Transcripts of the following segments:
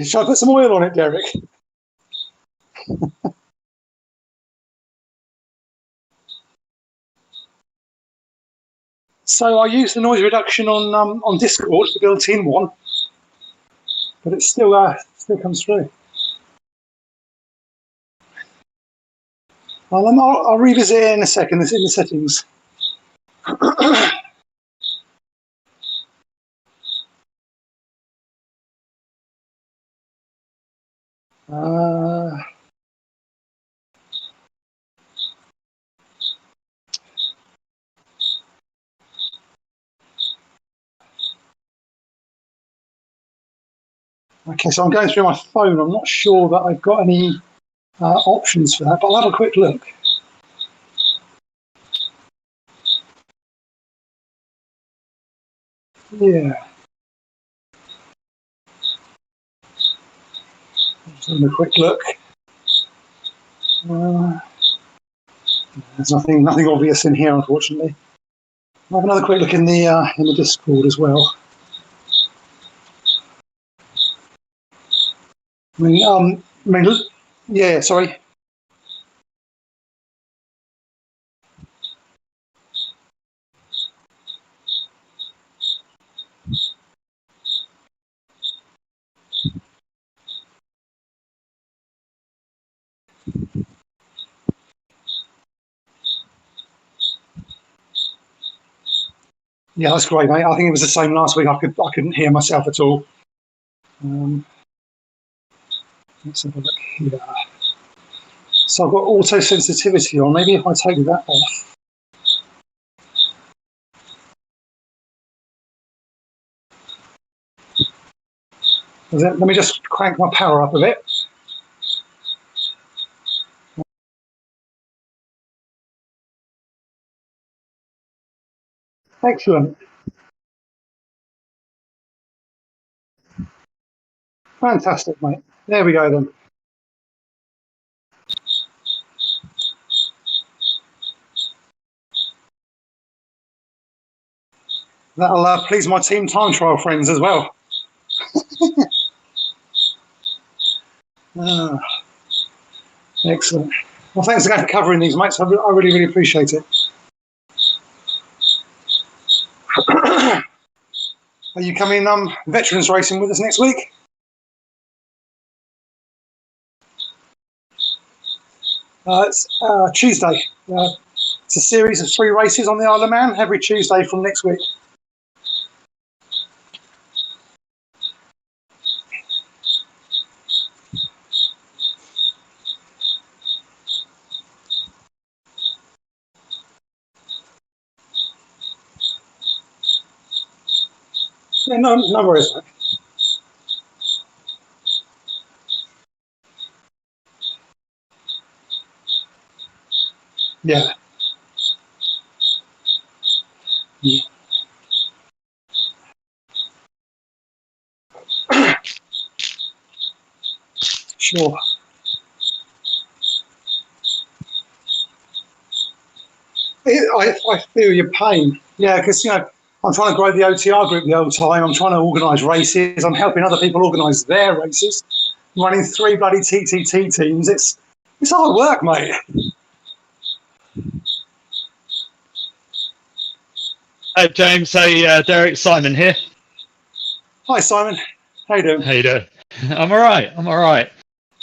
Shall I put some oil on it, Derek? So I use the noise reduction on Discord, the built-in one, but it still comes through. I'll revisit it in a second. It's in the settings. Okay, so I'm going through my phone. I'm not sure that I've got any options for that, but I'll have a quick look. Yeah. Just having a quick look. There's nothing obvious in here, unfortunately. I'll have another quick look in the Discord as well. Yeah, sorry. Yeah, that's great, mate. I think it was the same last week. I couldn't hear myself at all. Let's have a look here. So I've got auto sensitivity on. Maybe if I take that off. Let me just crank my power up a bit. Excellent. Fantastic, mate. There we go then. That'll please my team time trial friends as well. Excellent. Well, thanks again for covering these, mates. I really, really appreciate it. Are you coming veterans racing with us next week? It's Tuesday. It's a series of 3 races on the Isle of Man every Tuesday from next week. Yeah, no worries, mate. Yeah. Sure. I feel your pain. Yeah, because, I'm trying to grow the OTR group the whole time. I'm trying to organise races. I'm helping other people organise their races. I'm running 3 bloody TTT teams. It's hard work, mate. Hey, James. Hey, Derek. Simon here. Hi, Simon. How you doing? How you doing? I'm all right.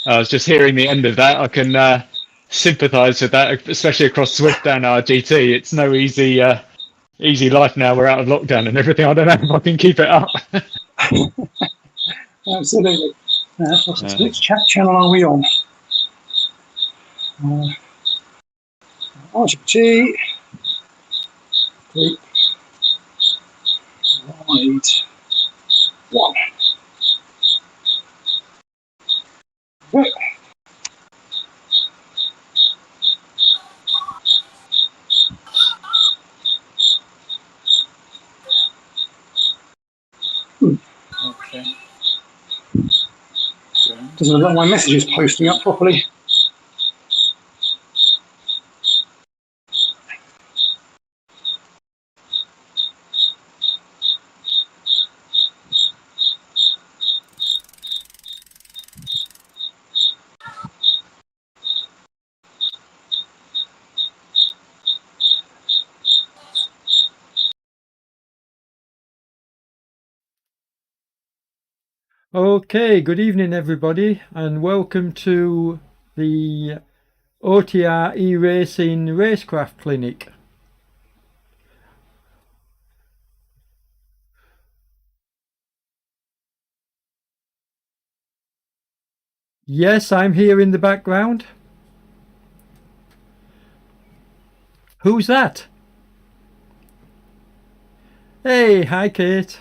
I was just hearing the end of that. I can sympathise with that, especially across Swift and RGT. It's no easy life now. We're out of lockdown and everything. I don't know if I can keep it up. Absolutely. Which channel are we on? RGT. Group. Ride 1. Right. Okay. Doesn't look like my message is posting up properly. Okay, good evening everybody and welcome to the OTR E-racing racecraft clinic. Yes, I'm here in the background. Who's that? Hey, hi Kate.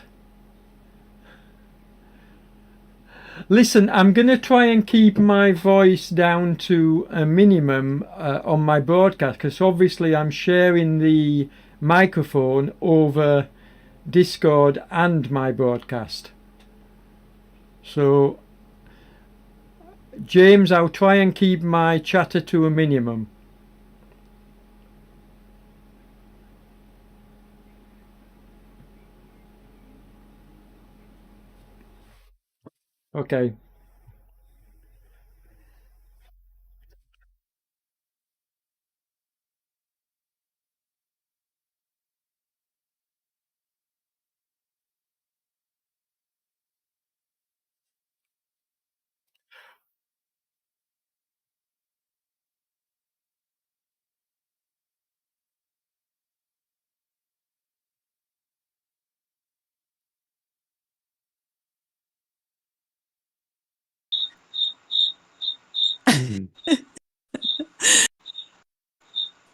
Listen, I'm going to try and keep my voice down to a minimum on my broadcast because obviously I'm sharing the microphone over Discord and my broadcast. So, James, I'll try and keep my chatter to a minimum. Okay.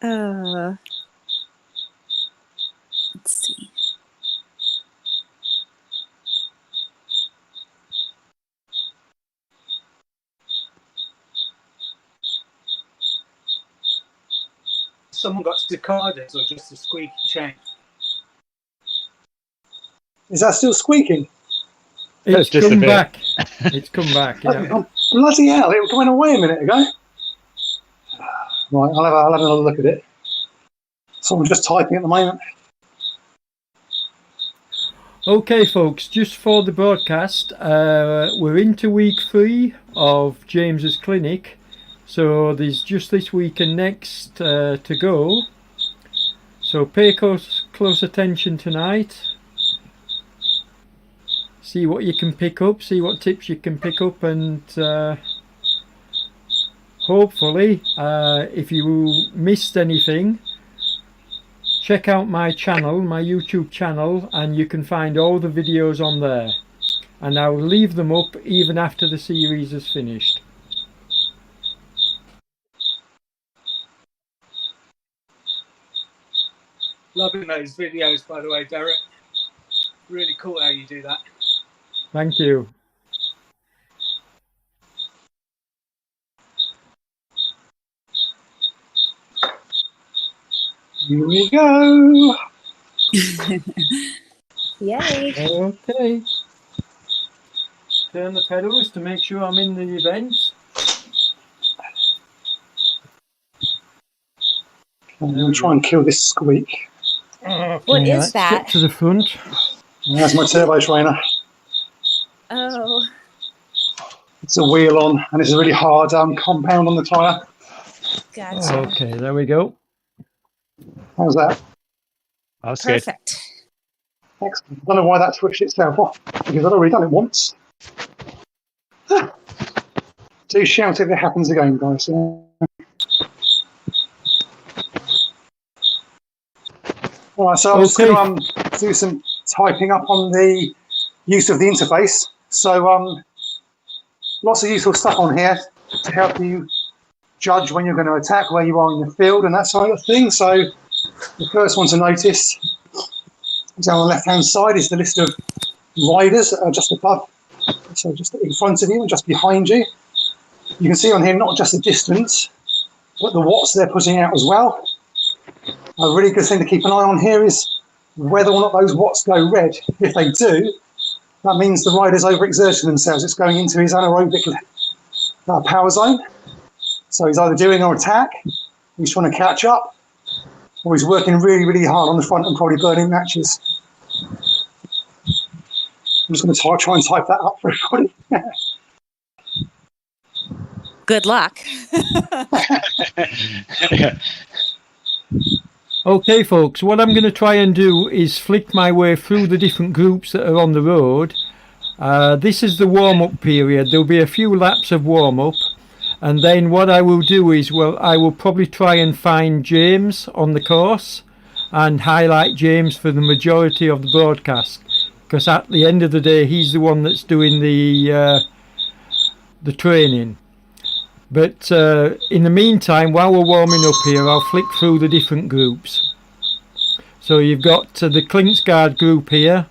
Let's see. Someone got cicadas or just a squeaky chain? Is that still squeaking? It's Just a come bit. back. It's come back. Yeah. Oh, bloody hell, it went away a minute ago. Right, I'll have another look at it. Someone's just typing at the moment. Okay, folks, just for the broadcast, we're into week 3 of James's clinic. So there's just this week and next to go. So pay close attention tonight. See what you can pick up, see what tips you can pick up, and hopefully, if you missed anything, check out my channel, my YouTube channel, and you can find all the videos on there. And I'll leave them up even after the series is finished. Loving those videos, by the way, Derek. Really cool how you do that. Thank you. Here we go. Yay. Okay. Turn the pedals to make sure I'm in the event. I'm going to try and kill this squeak. Okay, What is let's that? get to the front. There's my turbo trainer. Oh, It's a wheel on, and it's a really hard compound on the tyre. gotcha. Okay, there we go. How's that? That's good. Perfect. Excellent. I don't know why that switched itself off, because I'd already done it once. Do shout if it happens again, guys. All right, so I'm just going to do some typing up on the use of the interface. So lots of useful stuff on here to help you judge when you're going to attack, where you are in the field and that sort of thing. So the first one to notice down the left-hand side is the list of riders that are just above, so just in front of you and just behind you. You can see on here not just the distance, but the watts they're putting out as well. A really good thing to keep an eye on here is whether or not those watts go red. If they do, that means the rider's overexerting themselves. It's going into his anaerobic power zone. So he's either doing an attack, he's trying to catch up, or he's working really, really hard on the front and probably burning matches. I'm just going to try and type that up for everybody. Good luck. Okay, folks, what I'm going to try and do is flick my way through the different groups that are on the road, This is the warm-up period. There'll be a few laps of warm-up, and then what I will do is, well, I will probably try and find James on the course and highlight James for the majority of the broadcast, because at the end of the day he's the one that's doing the training. But in the meantime, while we're warming up here, I'll flick through the different groups. So you've got the Klingsgaard group here.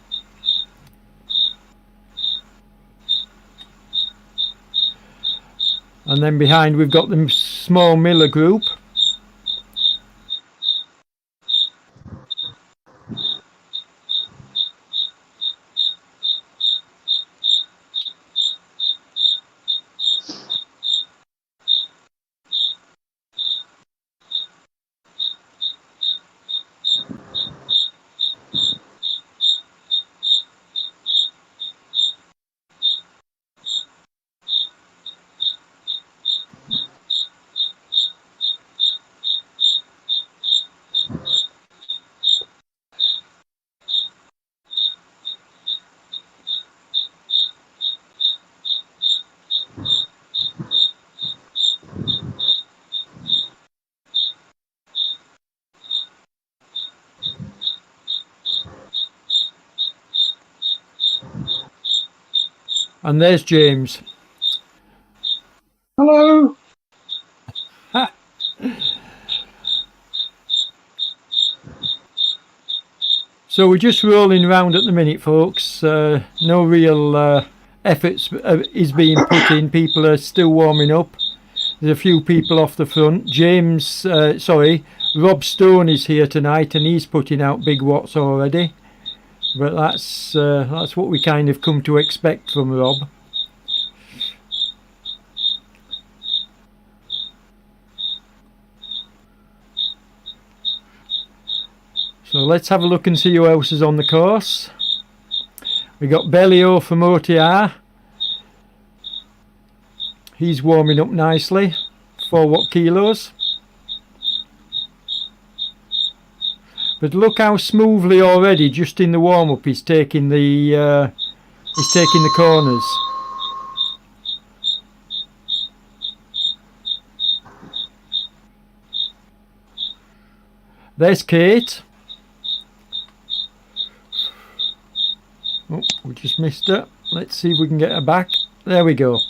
And then behind we've got the small Miller group. And there's James. Hello. So we're just rolling around at the minute, folks. No real efforts is being put in. People are still warming up. There's a few people off the front. Rob Stone is here tonight, and he's putting out big watts already. But that's what we kind of come to expect from Rob. So let's have a look and see who else is on the course. We got Bellio from OTR. He's warming up nicely. 4 watt kilos. But look how smoothly already, just in the warm-up, he's taking the corners. There's Kate. Oh, we just missed her. Let's see if we can get her back. There we go.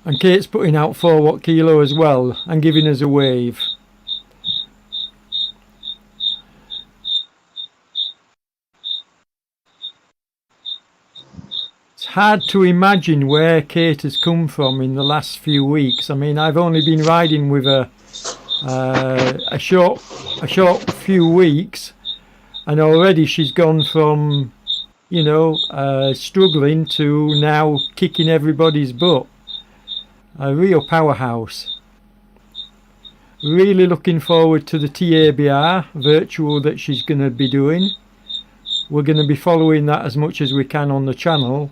And Kate's putting out 4 watt kilo as well and giving us a wave. It's hard to imagine where Kate has come from in the last few weeks. I mean, I've only been riding with her a short few weeks, and already she's gone from, you know, struggling to now kicking everybody's butt. A real powerhouse. Really looking forward to the TABR virtual that she's going to be doing. We're going to be following that as much as we can on the channel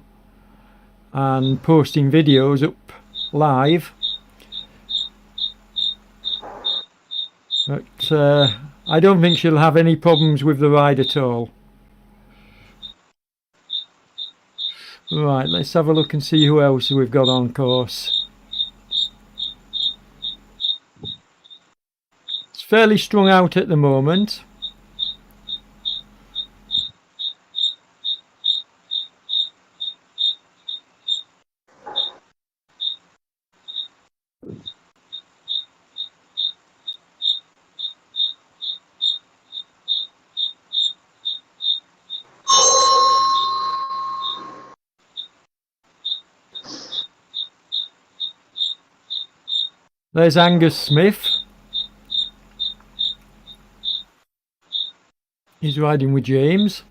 and posting videos up live. But I don't think she'll have any problems with the ride at all. Right, let's have a look and see who else we've got on course. It's fairly strung out at the moment. There's Angus Smith. He's riding with James.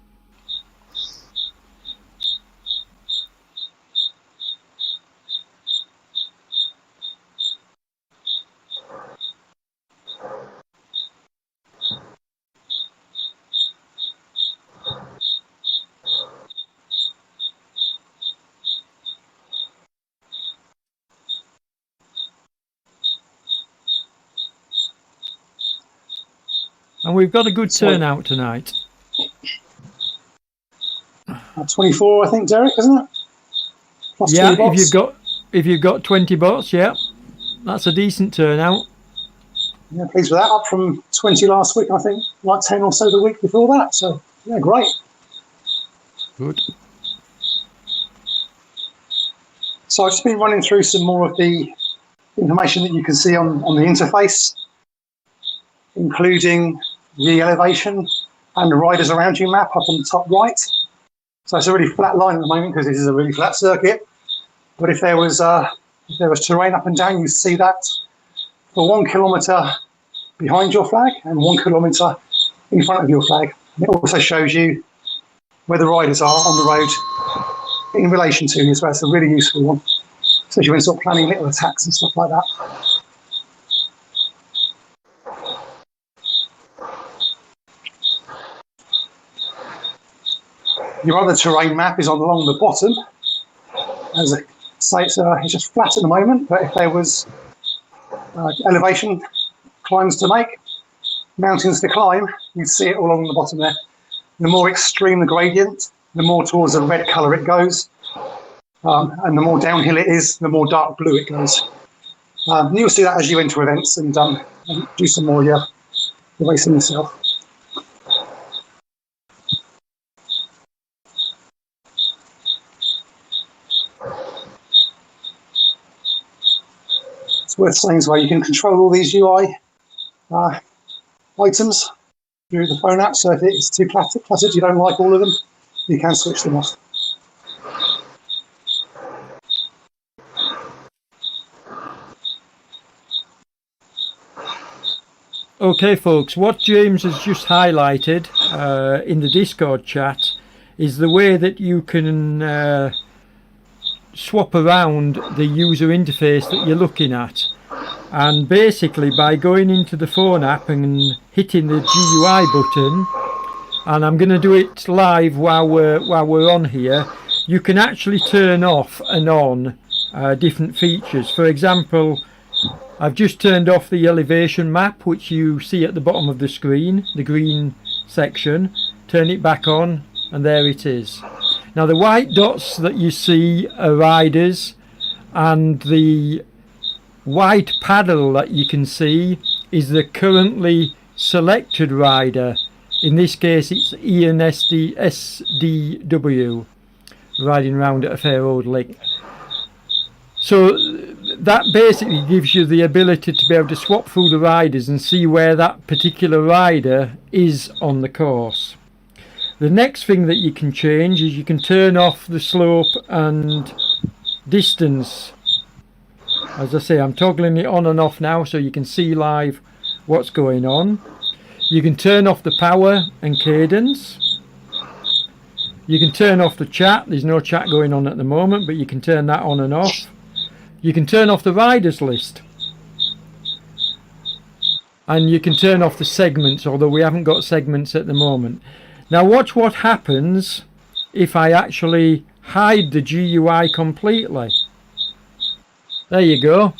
And we've got a good turnout tonight. 24, I think, Derek, isn't it? Plus Yeah, 20 bots. if you've got 20 bots, yeah, that's a decent turnout. Yeah, pleased with that. Up from 20 last week, I think, like 10 or so the week before that. So, yeah, great. Good. So I've just been running through some more of the information that you can see on the interface, including the elevation and the riders around you map up on the top right. So it's a really flat line at the moment because this is a really flat circuit. But if there was terrain up and down, you see that for 1 kilometre behind your flag and 1 kilometre in front of your flag. And it also shows you where the riders are on the road in relation to you as well. It's a really useful one, especially when sort of planning little attacks and stuff like that. Your other terrain map is along the bottom. As I say, it's just flat at the moment, but if there was elevation climbs to make, mountains to climb, you'd see it all along the bottom there. The more extreme the gradient, the more towards the red colour it goes, and the more downhill it is, the more dark blue it goes. You'll see that as you enter events and do some more the racing yourself. It's worth saying as well, you can control all these UI items through the phone app, so if it's too cluttered, you don't like all of them, you can switch them off. Okay, folks, what James has just highlighted in the Discord chat is the way that you can swap around the user interface that you're looking at. And basically, by going into the phone app and hitting the GUI button, and I'm going to do it live while we're on here, you can actually turn off and on different features. For example, I've just turned off the elevation map, which you see at the bottom of the screen, the green section. Turn it back on, and there it is. Now the white dots that you see are riders, and the white paddle that you can see is the currently selected rider. In this case it's Ian SDW riding around at a fair old lake. So that basically gives you the ability to be able to swap through the riders and see where that particular rider is on the course. The next thing that you can change is you can turn off the slope and distance. As I say, I'm toggling it on and off now so you can see live what's going on. You can turn off the power and cadence. You can turn off the chat. There's no chat going on at the moment, but you can turn that on and off. You can turn off the riders list. And you can turn off the segments, although we haven't got segments at the moment. Now watch what happens if I actually hide the GUI completely. There you go.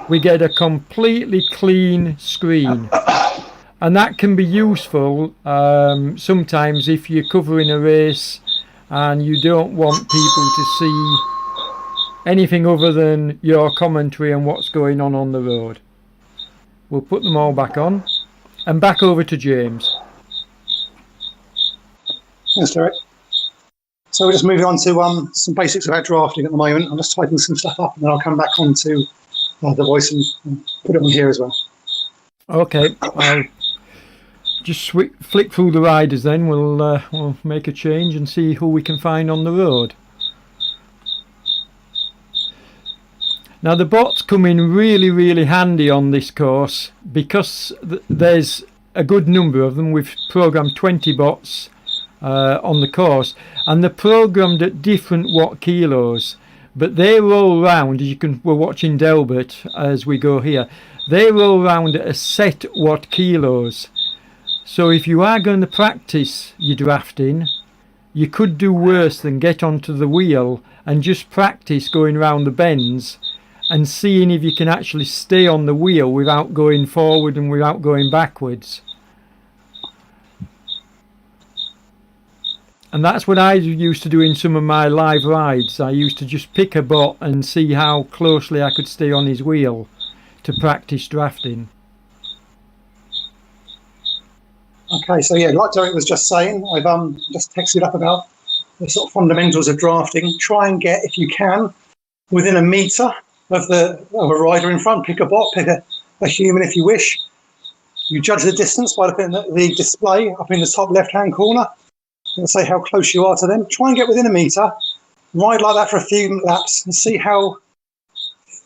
We get a completely clean screen. And that can be useful sometimes if you're covering a race and you don't want people to see anything other than your commentary and what's going on the road. We'll put them all back on. And back over to James. Thanks, Derek. So we're just moving on to some basics about drafting at the moment. I'm just typing some stuff up and then I'll come back on to the voice and put it on here as well. Okay, I'll just flick through the riders then. We'll make a change and see who we can find on the road. Now the bots come in really, really handy on this course because there's a good number of them. We've programmed 20 bots on the course, and they're programmed at different watt kilos, but they roll round, as we're watching Delbert as we go here, they roll round at a set watt kilos. So if you are going to practice your drafting, you could do worse than get onto the wheel and just practice going around the bends and seeing if you can actually stay on the wheel without going forward and without going backwards. And that's what I used to do in some of my live rides. I used to just pick a bot and see how closely I could stay on his wheel to practice drafting. Okay, so yeah, like Derek was just saying, I've just texted up about the sort of fundamentals of drafting. Try and get, if you can, within a metre of a rider in front. Pick a bot, pick a human if you wish. You judge the distance by looking at the display up in the top left-hand corner. It'll say how close you are to them. Try and get within a metre. Ride like that for a few laps and see how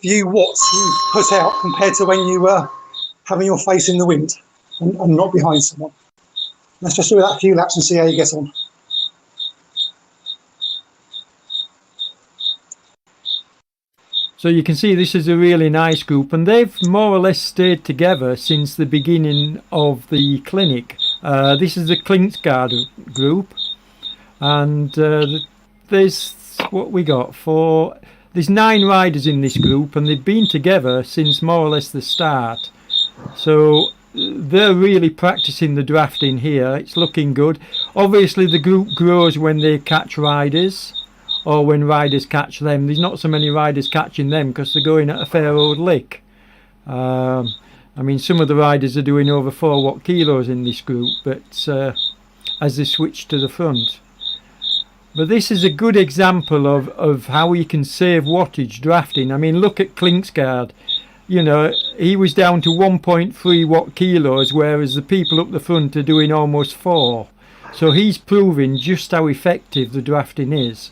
few watts you put out compared to when you were having your face in the wind and not behind someone. Let's just do that a few laps and see how you get on. So you can see this is a really nice group, and they've more or less stayed together since the beginning of the clinic. This is the Kickr group, and there's what we got for. There's 9 riders in this group, and they've been together since more or less the start. So they're really practicing the drafting here. It's looking good. Obviously, the group grows when they catch riders, or when riders catch them. There's not so many riders catching them because they're going at a fair old lick. I mean, some of the riders are doing over 4 watt kilos in this group, but as they switch to the front. But this is a good example of how you can save wattage drafting. I mean, look at Kickr. You know, he was down to 1.3 watt kilos, whereas the people up the front are doing almost 4. So he's proving just how effective the drafting is.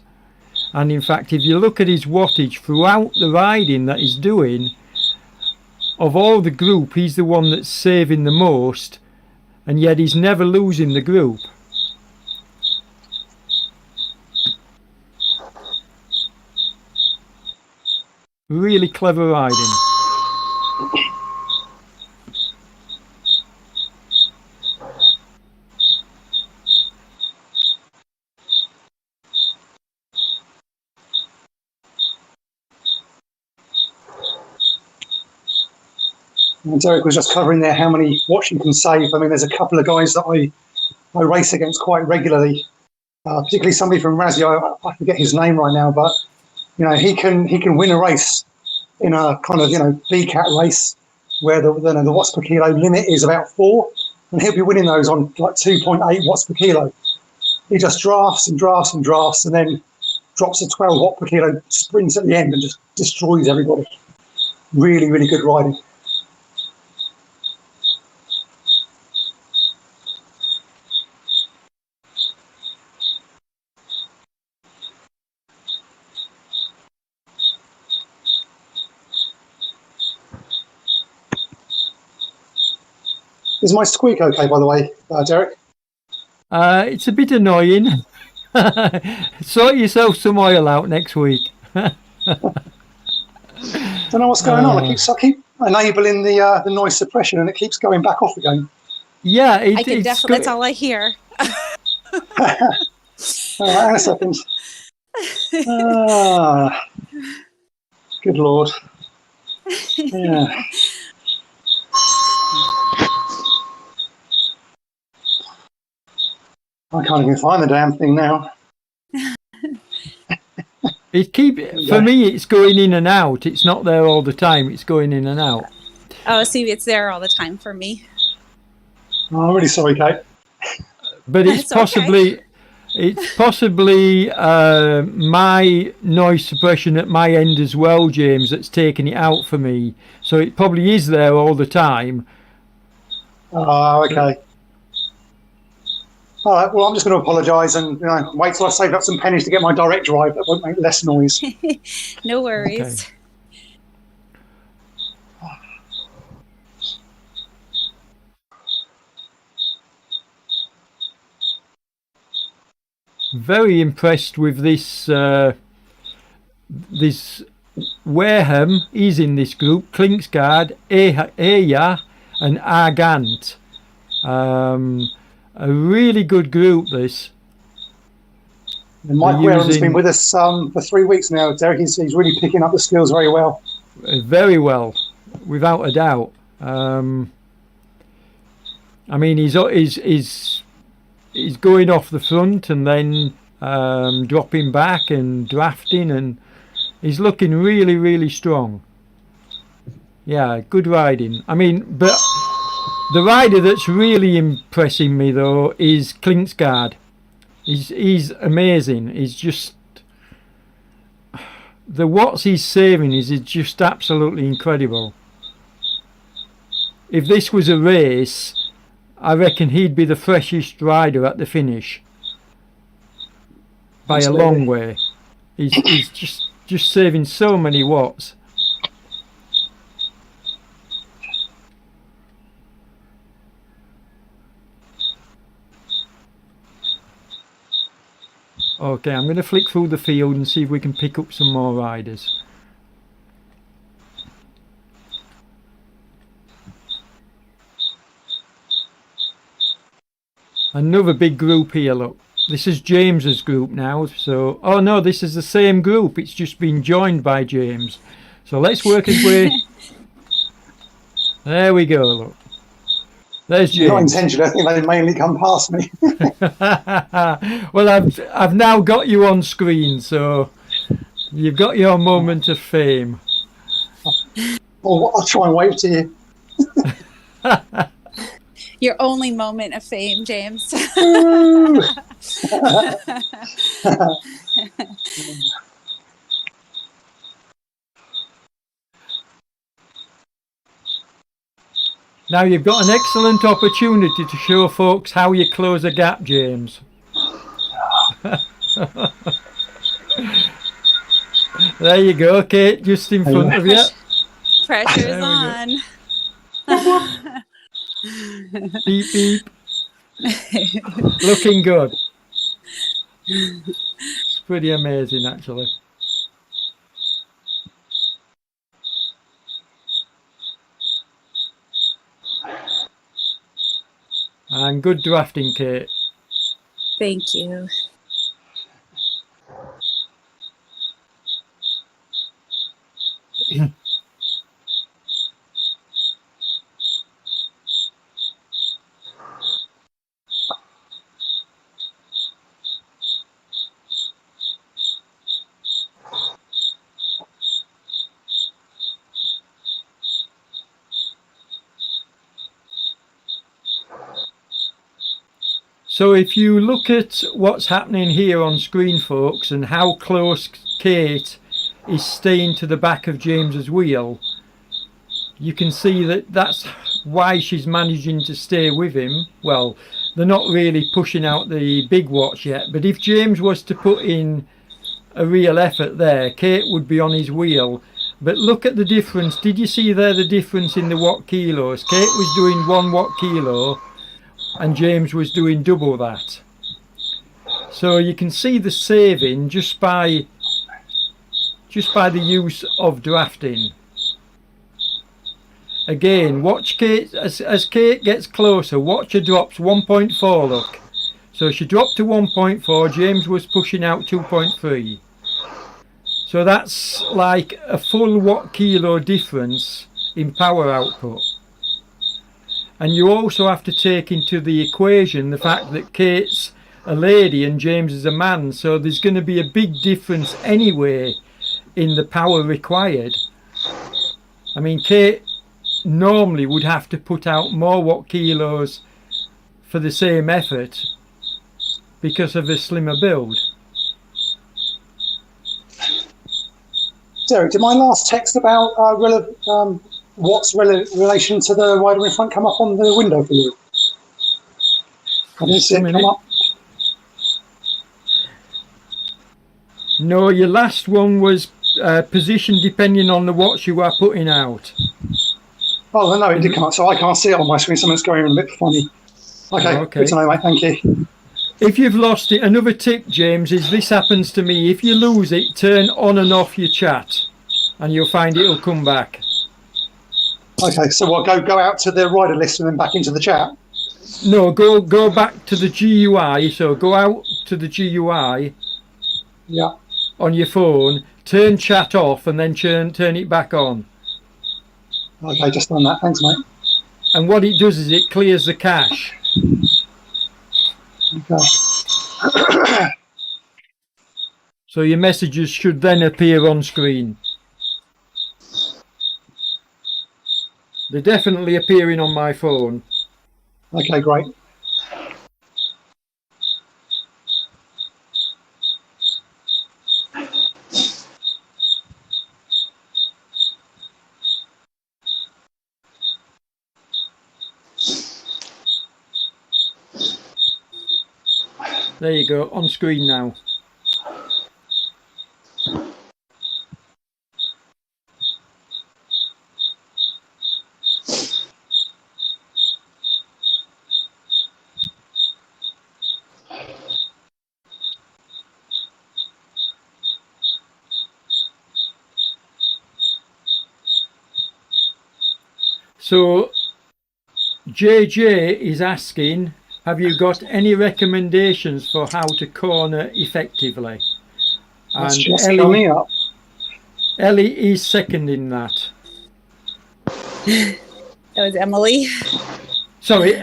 And in fact, if you look at his wattage throughout the riding that he's doing, of all the group, he's the one that's saving the most, and yet he's never losing the group. Really clever riding. And Derek was just covering there how many watts you can save. I mean, there's a couple of guys that I race against quite regularly, particularly somebody from Razzie. I forget his name right now, but you know, he can win a race in a kind of, you know, BCAT race where the watts per kilo limit is about 4, and he'll be winning those on like 2.8 watts per kilo. He just drafts and drafts and drafts, and then drops a 12 watt per kilo, sprints at the end, and just destroys everybody. Really, really good riding. Is my squeak okay, by the way, Derek? It's a bit annoying. Sort yourself some oil out next week. Don't know what's going on. I keep enabling the noise suppression, and it keeps going back off again. Yeah, I can definitely. That's all I hear. Hang on a second. Good Lord. Yeah. I can't even find the damn thing now. For me, it's going in and out. It's not there all the time. It's going in and out. Oh, see, it's there all the time for me. Oh, I'm really sorry, Kate. But it's possibly my noise suppression at my end as well, James, that's taking it out for me. So it probably is there all the time. Oh, okay. All right, well, I'm just going to apologise and wait till I saved up some pennies to get my direct drive. That won't make less noise. No worries. Okay. Very impressed with this. This Wareham is in this group. Kickr, Aya, and Argant. A really good group, this. And Mike Wareham's been with us for 3 weeks now, Derek. He's really picking up the skills very well. Very well, without a doubt. I mean, he's he's going off the front and then dropping back and drafting, and he's looking really, really strong. Yeah, good riding. I mean, but the rider that's really impressing me though is Klingsgaard. He's amazing. He's just, the watts he's saving is just absolutely incredible. If this was a race, I reckon he'd be the freshest rider at the finish by a long way. He's just saving so many watts. Okay, I'm going to flick through the field and see if we can pick up some more riders. Another big group here, look. This is James's group now, so... Oh no, this is the same group, it's just been joined by James. So let's work his way... There we go, look. There's James. Not intentionally, I think they mainly come past me. Well, I've now got you on screen, so you've got your moment of fame. Oh, I'll try and wave to you. Your only moment of fame, James. Now you've got an excellent opportunity to show folks how you close a gap, James. There you go, Kate, just in front of you. Pressure's on. Beep, beep. Looking good. It's pretty amazing, actually. And good drafting, Kate. Thank you. So if you look at what's happening here on screen, folks, and how close Kate is staying to the back of James's wheel, you can see that that's why she's managing to stay with him. Well, they're not really pushing out the big watch yet, but if James was to put in a real effort there, Kate would be on his wheel. But look at the difference. Did you see there the difference in the watt kilos? Kate was doing 1 watt kilo and James was doing double that. So you can see the saving just by the use of drafting. Again, watch Kate as Kate gets closer. Watch her drops 1.4. Look, so she dropped to 1.4. James was pushing out 2.3. So that's like a full watt kilo difference in power output. And you also have to take into the equation the fact that Kate's a lady and James is a man, so there's going to be a big difference anyway in the power required. I mean, Kate normally would have to put out more watt kilos for the same effort because of a slimmer build. Derek, did my last text about what's relation to the rider in front come up on the window for you? I didn't see it come up. No, your last one was position depending on the watts you are putting out. Oh, no, it did come up, so I can't see it on my screen. Something's going a bit funny. Okay, good to know, mate. Thank you. If you've lost it, another tip, James, is this happens to me. If you lose it, turn on and off your chat and you'll find it'll come back. Okay, so we'll go out to the rider list and then back into the chat? No, go back to the GUI. So go out to the GUI on your phone, turn chat off and then turn it back on. Okay, just done that. Thanks, mate. And what it does is it clears the cache. Okay. So your messages should then appear on screen. They're definitely appearing on my phone. Okay, great. There you go, on screen now. So JJ is asking, have you got any recommendations for how to corner effectively? That's And just coming up. Ellie is seconding that. That was Emily. Sorry,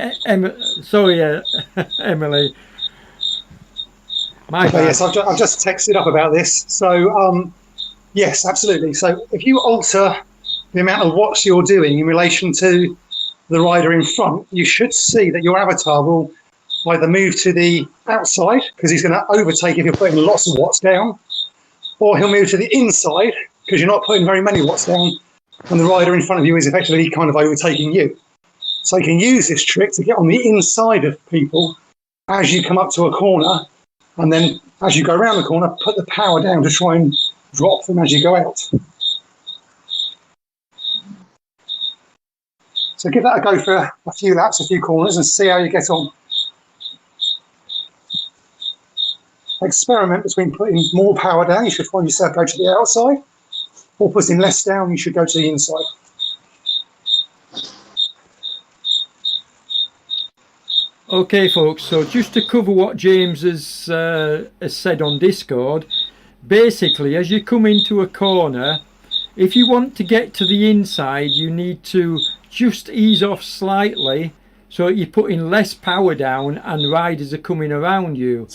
Emily. My Okay, bad. yes, I've just texted up about this. So, yes, absolutely. So if you alter the amount of watts you're doing in relation to the rider in front, you should see that your avatar will either move to the outside, because he's going to overtake if you're putting lots of watts down, or he'll move to the inside, because you're not putting very many watts down, and the rider in front of you is effectively kind of overtaking you. So you can use this trick to get on the inside of people as you come up to a corner, and then as you go around the corner, put the power down to try and drop them as you go out. So give that a go for a few laps, a few corners, and see how you get on. Experiment between putting more power down, you should find yourself go to the outside, or putting less down, you should go to the inside. Okay, folks, so just to cover what James has said on Discord, basically, as you come into a corner, if you want to get to the inside, you need to just ease off slightly so that you're putting less power down and riders are coming around you.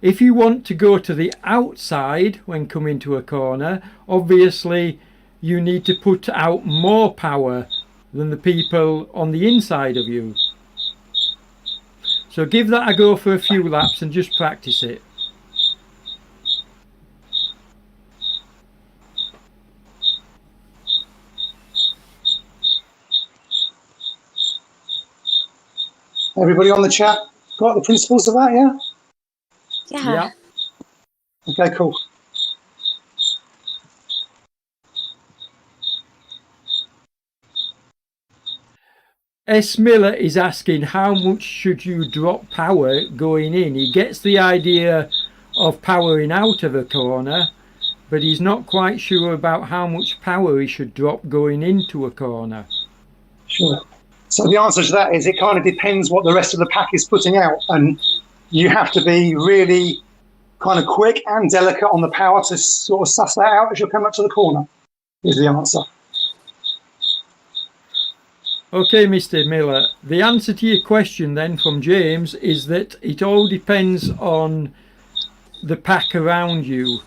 If you want to go to the outside when coming to a corner, obviously you need to put out more power than the people on the inside of you. So give that a go for a few laps and just practice it. Everybody on the chat got the principles of that, yeah? Yeah. Okay, cool. S. Miller is asking how much should you drop power going in. He gets the idea of powering out of a corner, but he's not quite sure about how much power he should drop going into a corner. Sure. So the answer to that is it kind of depends what the rest of the pack is putting out, and you have to be really kind of quick and delicate on the power to sort of suss that out as you come up to the corner, is the answer. Okay, Mr. Miller, the answer to your question then from James is that it all depends on the pack around you.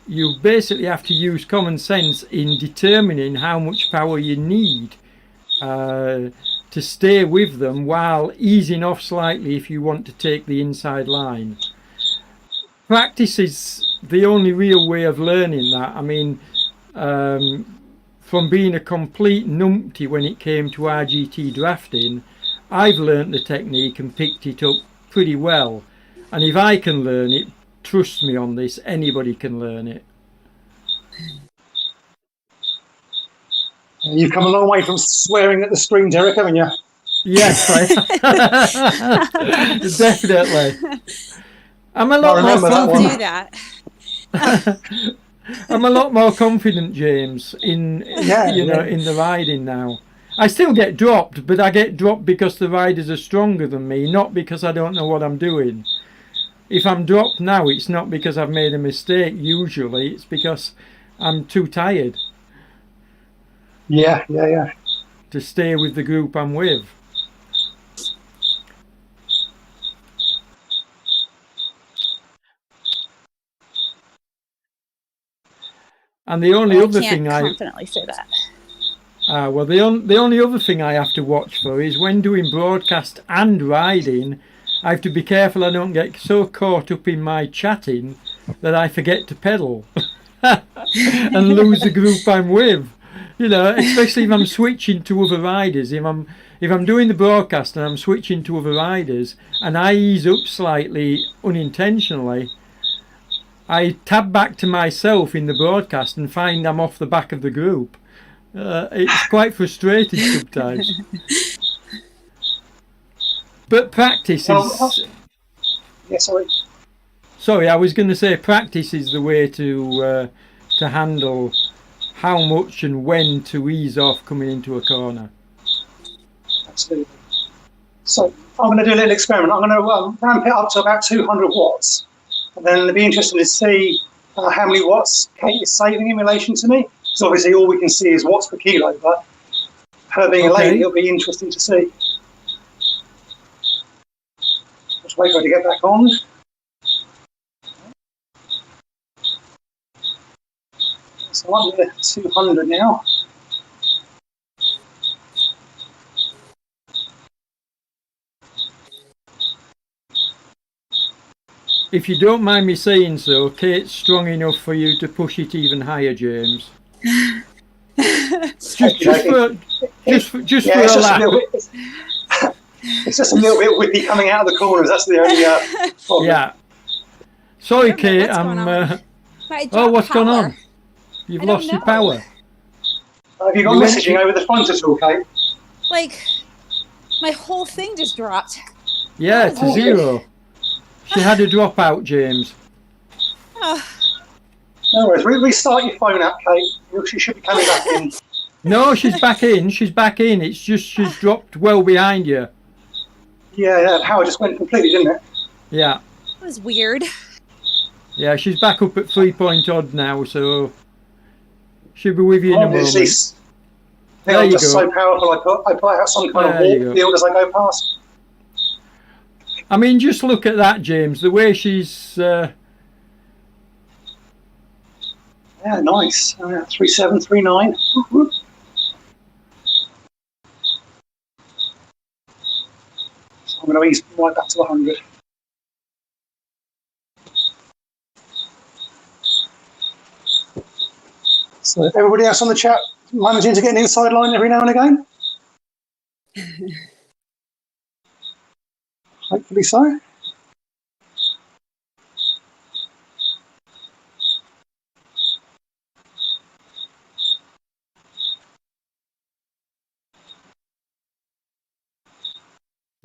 You basically have to use common sense in determining how much power you need to stay with them while easing off slightly if you want to take the inside line. Practice is the only real way of learning that. I mean, from being a complete numpty when it came to RGT drafting, I've learnt the technique and picked it up pretty well. And if I can learn it, trust me on this, anybody can learn it. You've come a long way from swearing at the screen, Derek, haven't you? Yes, definitely. I'm a lot more confident. Do that. I'm a lot more confident, James, in in the riding now. I still get dropped, but I get dropped because the riders are stronger than me, not because I don't know what I'm doing. If I'm dropped now, it's not because I've made a mistake. Usually, it's because I'm too tired. Yeah. To stay with the group I'm with. And the only Well, other I can't thing confidently say that. well, the only other thing I have to watch for is when doing broadcast and riding, I have to be careful I don't get so caught up in my chatting that I forget to pedal and lose the group I'm with. You know, especially if I'm switching to other riders. If I'm doing the broadcast and I'm switching to other riders and I ease up slightly unintentionally, I tab back to myself in the broadcast and find I'm off the back of the group. It's quite frustrating sometimes. But practice is... Yeah, sorry. Sorry, I was going to say practice is the way to handle how much and when to ease off coming into a corner. Absolutely. So I'm going to do a little experiment. I'm going to ramp it up to about 200 watts. And then it'll be interesting to see how many watts Kate is saving in relation to me. Because obviously all we can see is watts per kilo, but her being a lady, it'll be interesting to see. Just wait for her to get back on. So I'm at 200 now. If you don't mind me saying so, Kate's strong enough for you to push it even higher, James. just for a lap. It's just a little bit whippy coming out of the corners. That's the only problem. Yeah. Sorry, Kate. What's going on? You've lost your power. Have you got messaging over the front at all, Kate? Like, my whole thing just dropped. Yeah, to zero. She had a dropout, James. Oh. No worries. Restart your phone app, Kate. She should be coming back in. No, she's back in. She's back in. It's just she's dropped well behind you. Yeah, power just went completely, didn't it? Yeah. That was weird. Yeah, she's back up at 3 point odd now, so she'll be with you in a moment. There you go. So powerful. I put out some kind of warp field as I go past. I mean, just look at that, James. The way she's. Yeah, nice. 3.7, 3.9. So I'm going to ease right back to 100. So everybody else on the chat managing to get an inside line every now and again? Hopefully so.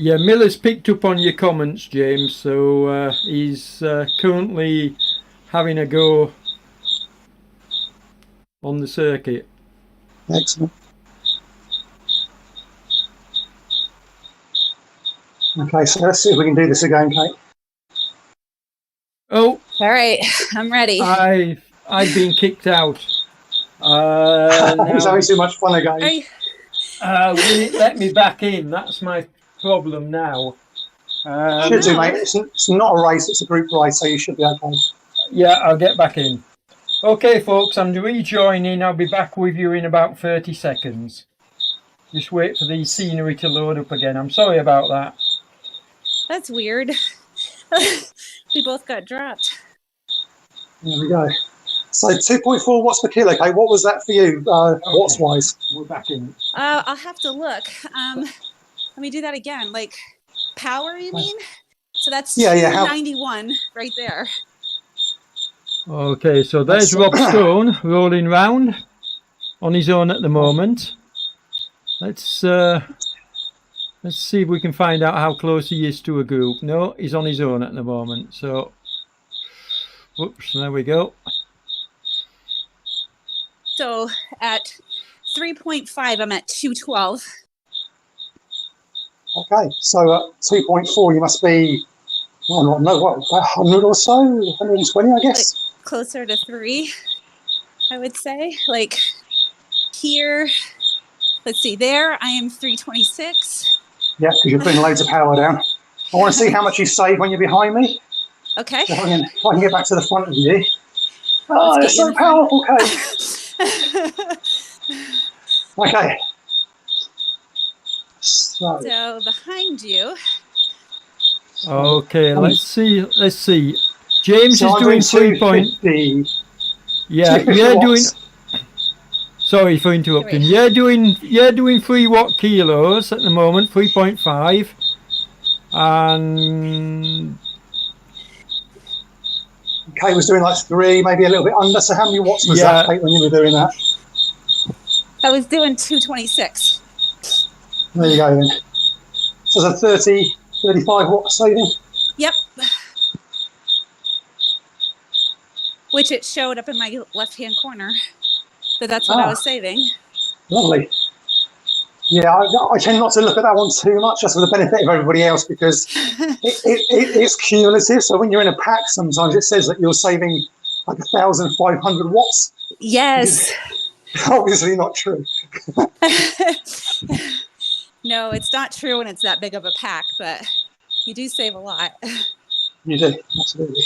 Yeah, Miller's picked up on your comments, James, so he's currently having a go on the circuit. Excellent. Okay, so let's see if we can do this again, Kate. Oh. All right, I'm ready. I've been kicked out. It's having too much fun again. Will it let me back in? That's my problem now. Should do, mate. It's not a race, it's a group race, so you should be okay. Yeah, I'll get back in. Okay, folks, I'm rejoining. I'll be back with you in about 30 seconds. Just wait for the scenery to load up again. I'm sorry about that. That's weird. We both got dropped. There we go. So 2.4 watts per kilo, Kate. What was that for you, watts-wise? We're back in. I'll have to look. Let me do that again. Like, power, you mean? So that's 291 right there. Okay, so there's Rob Stone rolling round on his own at the moment. Let's see if we can find out how close he is to a group. No, he's on his own at the moment. So, whoops, there we go. So at 3.5, I'm at 212. Okay, so at 2.4, you must be, about 100 or so, 120, I guess. Like closer to 3, I would say. Like here, let's see, there I am 326. Yeah, because you're putting loads of power down. I want to see how much you save when you're behind me. Okay. So if I can get back to the front of you. Oh, they're Let's get you so in the powerful, Kate. front. Okay. So, So behind you, Okay, um, let's see. Let's see. James so is I'm doing doing 3 point. 250. Yeah, 250 you're doing. watts. Sorry for interrupting. You're doing 3 watt kilos at the moment, 3.5, and Kate was doing like 3, maybe a little bit under. So how many watts was that, yeah, Kate, when you were doing that? I was doing 226. There you go then. So it's a 30, 35 watt saving. Yep. Which it showed up in my left-hand corner. That's what I was saving. Lovely. Yeah, I tend not to look at that one too much, just for the benefit of everybody else, because it's cumulative. So when you're in a pack, sometimes it says that you're saving like 1,500 watts, which is Yes. obviously not true. No, it's not true when it's that big of a pack, but you do save a lot. You do, absolutely.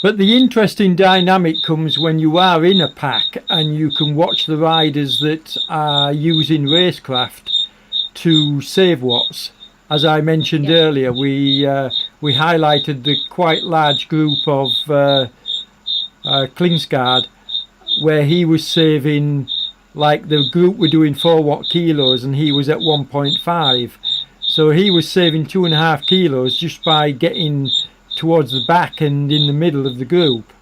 but the interesting dynamic comes when you are in a pack and you can watch the riders that are using racecraft to save watts. As I mentioned earlier, we highlighted the quite large group of Klingsgaard, where he was saving, like the group were doing 4 watt kilos and he was at 1.5. So he was saving 2.5 kilos just by getting towards the back and in the middle of the group.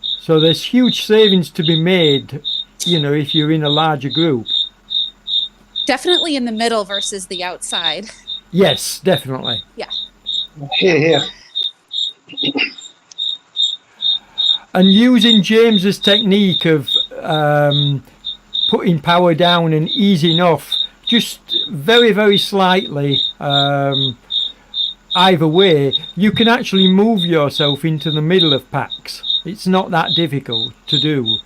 So there's huge savings to be made, if you're in a larger group. Definitely in the middle versus the outside. Yes, definitely. Yeah. Here. And using James's technique of putting power down and easing off just very, very slightly, either way, you can actually move yourself into the middle of packs. It's not that difficult to do.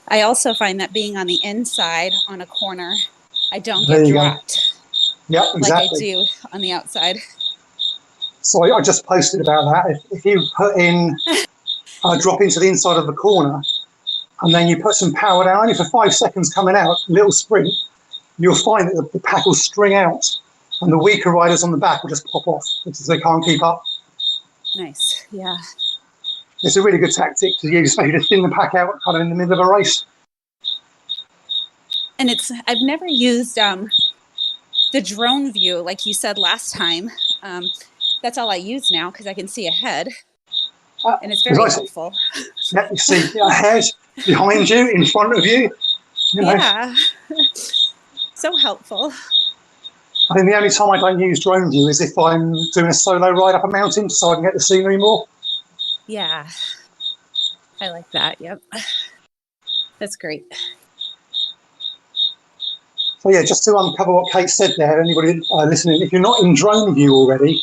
I also find that being on the inside on a corner, I don't There get you go. dropped Yep, like I exactly. do on the outside. So I just posted about that. If you put in a drop into the inside of the corner, and then you put some power down, only for 5 seconds coming out, little sprint, you'll find that the pack will string out, and the weaker riders on the back will just pop off because they can't keep up. Nice. Yeah. It's a really good tactic to use, especially to thin the pack out kind of in the middle of a race. And I've never used the drone view like you said last time. That's all I use now because I can see ahead, and it's very helpful. Yeah, you see ahead, behind you, in front of you. Yeah. So helpful. I think the only time I don't use drone view is if I'm doing a solo ride up a mountain so I can get the scenery more. Yeah. I like that. Yep. That's great. So yeah, just to uncover what Kate said there, anybody listening, if you're not in drone view already,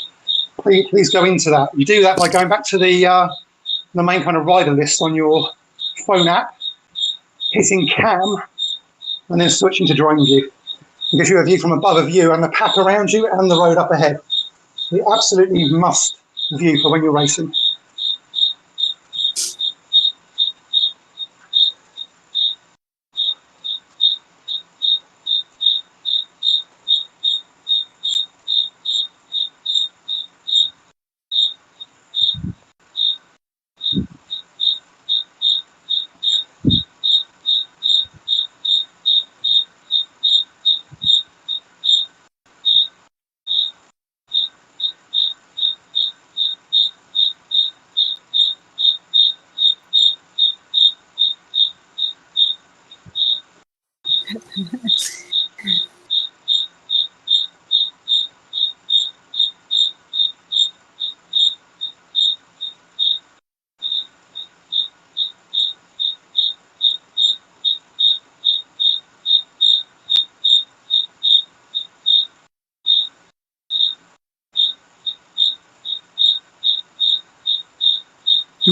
please go into that. You do that by going back to the main kind of rider list on your phone app, hitting cam, and then switching to drone view. It gives you a view from above of you and the pack around you and the road up ahead. You absolutely must view for when you're racing.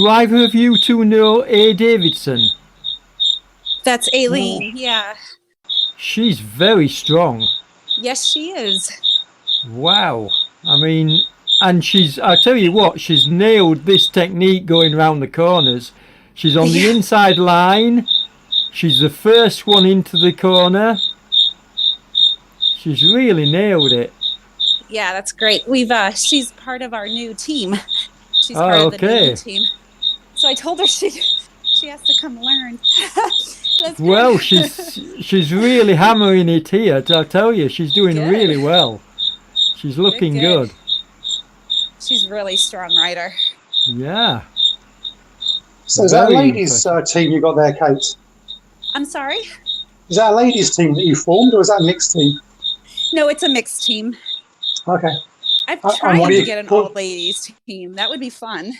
Do either of you two know A. Davidson? That's Aileen. Yeah. She's very strong. Yes, she is. Wow. I mean, and I tell you what, she's nailed this technique going around the corners. She's on the inside line. She's the first one into the corner. She's really nailed it. Yeah, that's great. She's part of our new team. She's part of the new team. So I told her she has to come learn. Well, she's really hammering it here. I tell you, she's doing really well. She's looking good. She's really strong rider. Yeah. So is that a ladies' team you got there, Kate? I'm sorry? Is that a ladies' team that you formed, or is that a mixed team? No, it's a mixed team. Okay. I've tried to get an all-ladies team. That would be fun.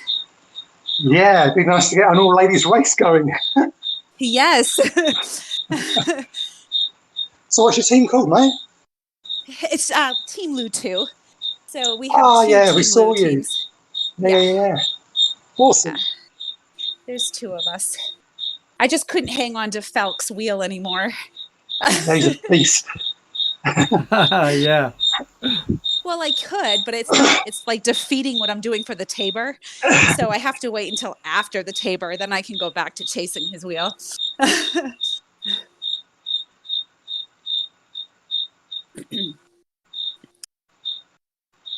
Yeah, it'd be nice to get an all-ladies race going. Yes. So what's your team called, mate? It's Team Lou 2. So we have two we saw you. teams. Yeah. Awesome. Yeah. There's two of us. I just couldn't hang on to Falk's wheel anymore. He's a beast. Yeah. Well, I could, but it's like defeating what I'm doing for the Tabor. So I have to wait until after the Tabor, then I can go back to chasing his wheel.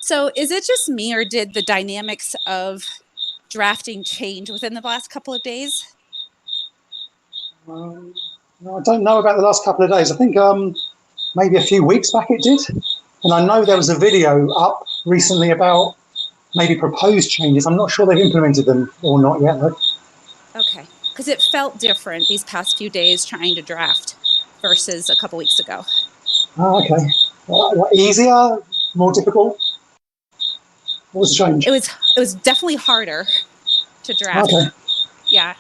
So is it just me, or did the dynamics of drafting change within the last couple of days? No, I don't know about the last couple of days. I think maybe a few weeks back it did. And I know there was a video up recently about maybe proposed changes. I'm not sure they've implemented them or not yet, though. Okay, because it felt different these past few days trying to draft versus a couple weeks ago. Oh, okay. Easier? More difficult? What was the change? It was definitely harder to draft. Okay. Yeah.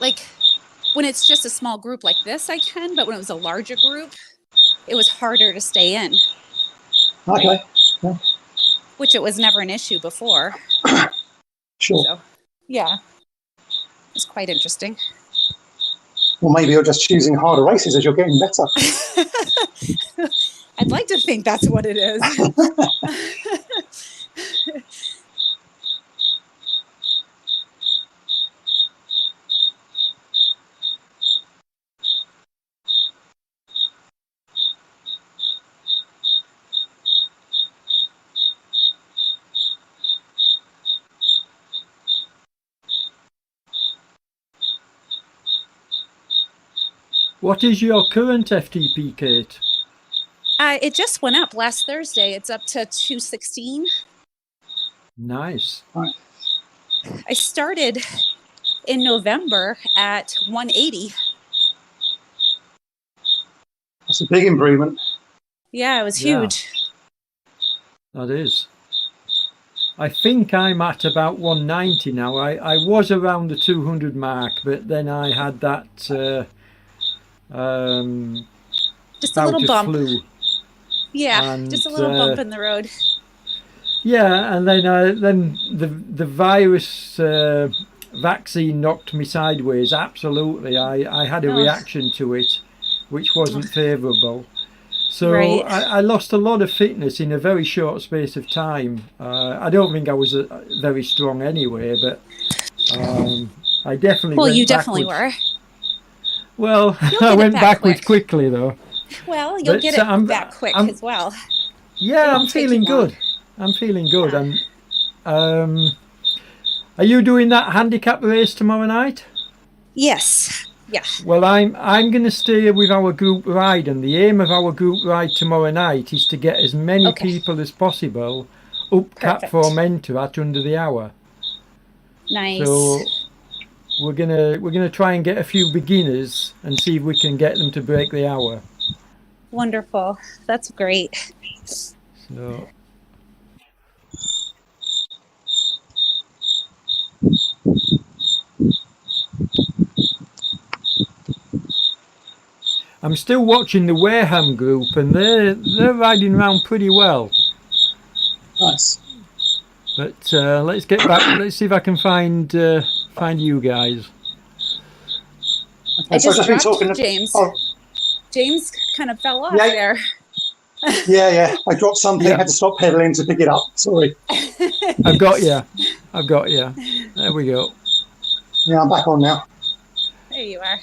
Like, when it's just a small group like this, I can, but when it was a larger group, it was harder to stay in. Okay. Yeah. Which it was never an issue before. Sure. So, yeah. It's quite interesting. Well, maybe you're just choosing harder races as you're getting better. I'd like to think that's what it is. What is your current FTP, Kate? It just went up last Thursday. It's up to 216. Nice. I started in November at 180. That's a big improvement. Yeah, it was huge. That is. I think I'm at about 190 now. I was around the 200 mark, but then I had that just a little bump. Flu. Yeah, and, just a little bump in the road. Yeah, and then the virus vaccine knocked me sideways. Absolutely, I had a reaction to it, which wasn't favourable. So I lost a lot of fitness in a very short space of time. I don't think I was very strong anyway, but I definitely. Well, went you backwards. Definitely were. Well, I went backwards quickly though. Well, you'll get it back quick as well. Yeah, I'm feeling good. I'm feeling good. Yeah. Are you doing that handicap race tomorrow night? Yes. Yeah. Well, I'm going to stay with our group ride, and the aim of our group ride tomorrow night is to get as many people as possible up Cat Formenta at under the hour. Nice. So we're gonna try and get a few beginners and see if we can get them to break the hour. Wonderful. That's great. So. I'm still watching the Wareham group, and they're riding around pretty well. Nice. But let's get back. Let's see if I can find you guys. Okay, so I've just been talking to James. Oh, James kind of fell off Yeah. there. yeah. I dropped something, Yeah. had to stop pedaling to pick it up. Sorry. I've got you. There we go. Yeah, I'm back on now. There you are.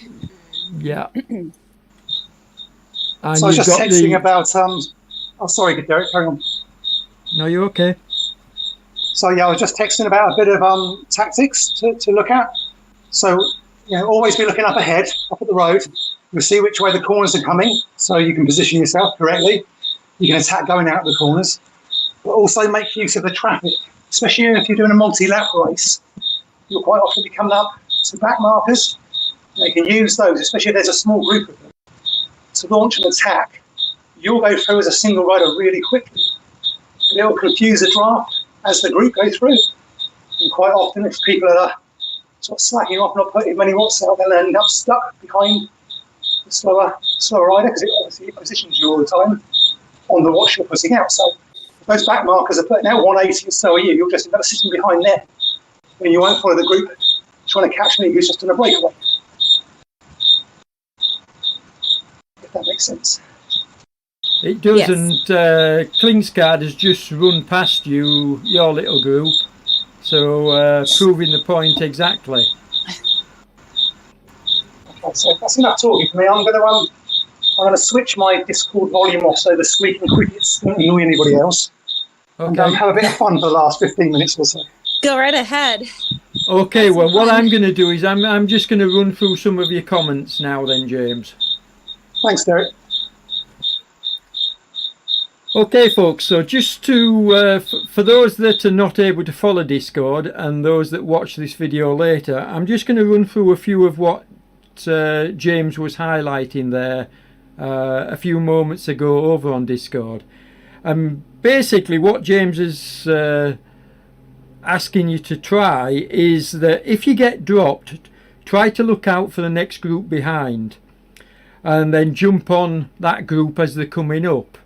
Yeah. And So I was you've just got texting the. about. Oh, sorry, Derek. Carry on. No, you're okay. So yeah, I was just texting about a bit of tactics to look at. So always be looking up ahead, up at the road. You'll see which way the corners are coming, so you can position yourself correctly. You can attack going out of the corners, but also make use of the traffic, especially if you're doing a multi-lap race. You'll quite often be coming up to back markers. You can use those, especially if there's a small group of them, to launch an attack. You'll go through as a single rider really quickly. It will confuse the draft as the group go through. And quite often, if people are sort of slacking off, not putting many watts out, they'll end up stuck behind the slower rider, because it positions you all the time on the watch you're putting out. So if those back markers are putting out 180 and so are you, you'll just end up sitting behind them. And you won't follow the group trying to catch me who's just on a breakaway. If that makes sense. It doesn't. Yes. Klingsgaard has just run past you, your little group. So proving the point exactly. Okay, so that's enough talking for me. I'm going to switch my Discord volume off so the squeaking crickets won't annoy anybody else. Okay. And have a bit of fun for the last 15 minutes or so. Go right ahead. Okay, well, what I'm going to do is I'm just going to run through some of your comments now then, James. Thanks, Derek. Okay, folks, so just to, for those that are not able to follow Discord and those that watch this video later, I'm just going to run through a few of what James was highlighting there a few moments ago over on Discord. Basically, what James is asking you to try is that if you get dropped, try to look out for the next group behind and then jump on that group as they're coming up.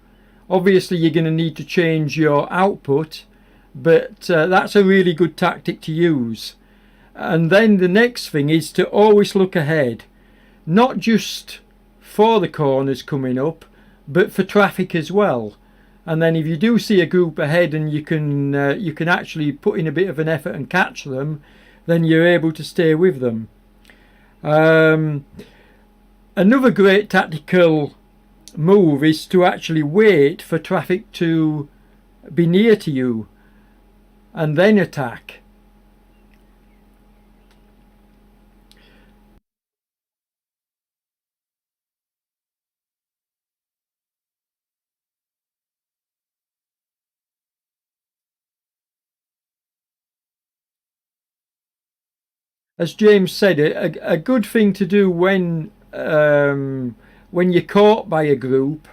Obviously you're going to need to change your output, but that's a really good tactic to use. And then the next thing is to always look ahead, not just for the corners coming up, but for traffic as well. And then if you do see a group ahead and you can actually put in a bit of an effort and catch them, then you're able to stay with them. Another great tactical move is to actually wait for traffic to be near to you and then attack. As James said, a good thing to do when you're caught by a group,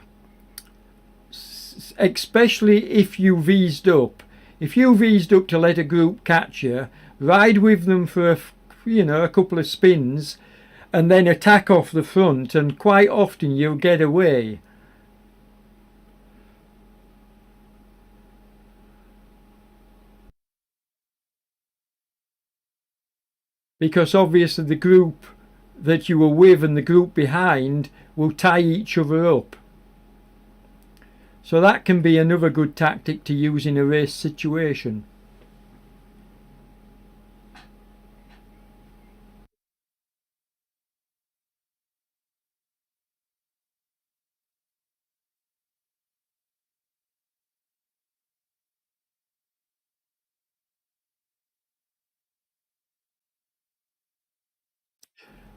especially if you've eased up. If you've eased up to let a group catch you, ride with them for a couple of spins and then attack off the front, and quite often you'll get away. Because obviously the group that you were with and the group behind will tie each other up. So that can be another good tactic to use in a race situation.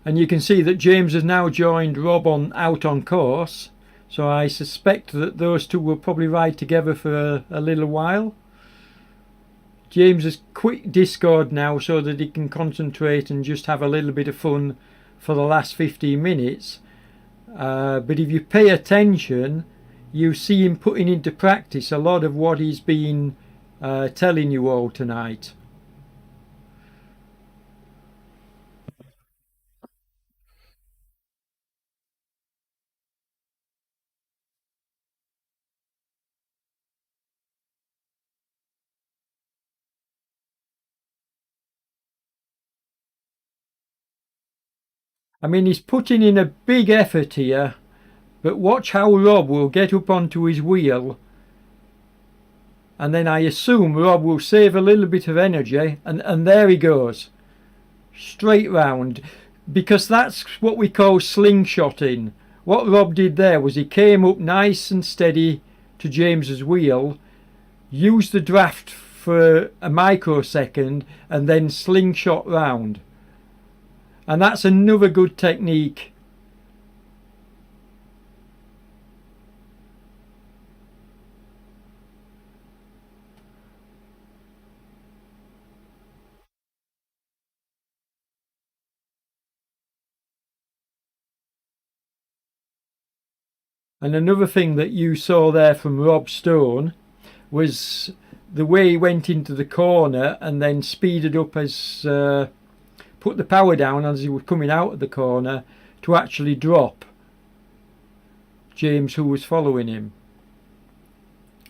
And you can see that James has now joined Rob out on course. So I suspect that those two will probably ride together for a little while. James has quit Discord now so that he can concentrate and just have a little bit of fun for the last 15 minutes. But if you pay attention, you see him putting into practice a lot of what he's been telling you all tonight. I mean, he's putting in a big effort here, but watch how Rob will get up onto his wheel, and then I assume Rob will save a little bit of energy, and there he goes, straight round, because that's what we call slingshotting. What Rob did there was he came up nice and steady to James's wheel, used the draft for a microsecond, and then slingshot round. And that's another good technique. And another thing that you saw there from Rob Stone was the way he went into the corner and then speeded up as put the power down as he was coming out of the corner to actually drop James, who was following him.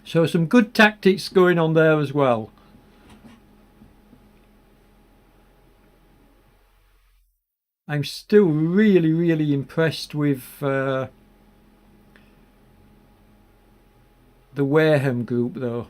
So some good tactics going on there as well. I'm still really impressed with the Wareham group though.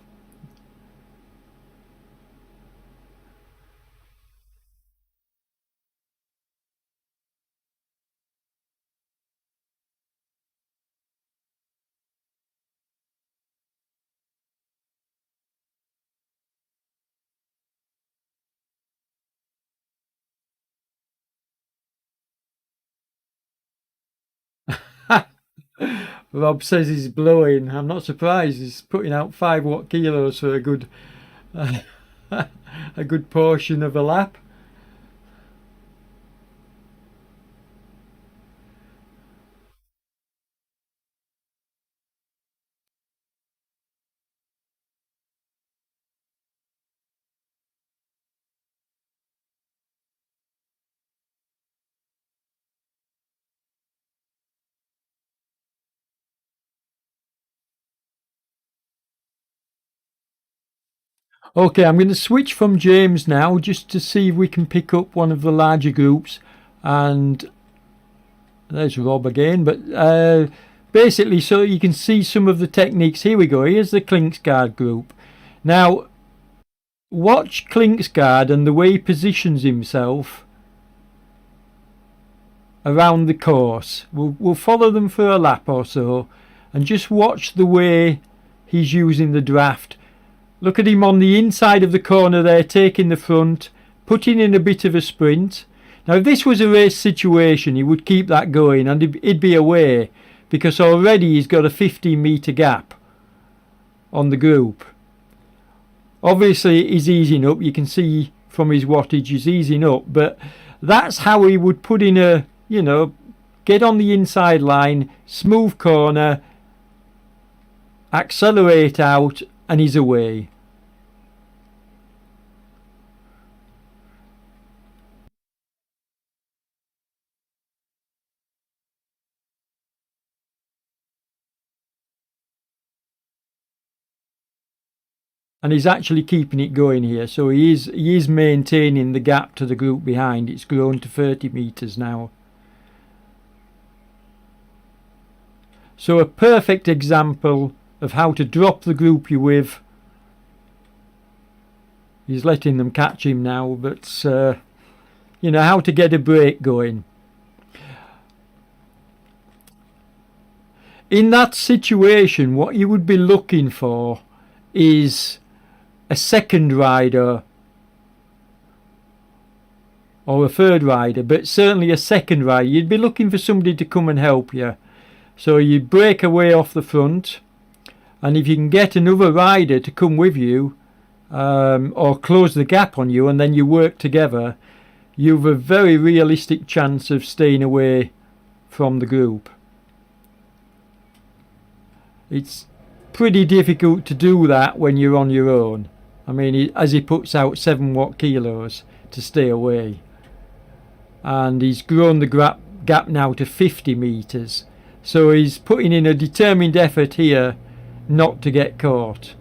Rob says he's blowing. I'm not surprised. He's putting out 5 watt kilos for a good a good portion of a lap. Okay, I'm going to switch from James now just to see if we can pick up one of the larger groups. And there's Rob again, but basically so you can see some of the techniques. Here we go. Here's the Kickr group. Now watch Kickr and the way he positions himself around the course. We'll follow them for a lap or so and just watch the way he's using the draft. Look at him on the inside of the corner there, taking the front, putting in a bit of a sprint. Now if this was a race situation, he would keep that going and he'd be away, because already he's got a 15-metre gap on the group. Obviously he's easing up, you can see from his wattage he's easing up, but that's how he would put in a, you know, get on the inside line, smooth corner, accelerate out, and he's away. And he's actually keeping it going here, so he is maintaining the gap to the group behind. It's grown to 30 metres now. So a perfect example of how to drop the group you're with. He's letting them catch him now, but you know, how to get a break going. In that situation, what you would be looking for is a second rider or a third rider, but certainly a second rider. You'd be looking for somebody to come and help you. So you break away off the front, and if you can get another rider to come with you or close the gap on you, and then you work together, you've a very realistic chance of staying away from the group. It's pretty difficult to do that when you're on your own. I mean, as he puts out 7 watt kilos to stay away, and he's grown the gap now to 50 metres, so he's putting in a determined effort here not to get caught.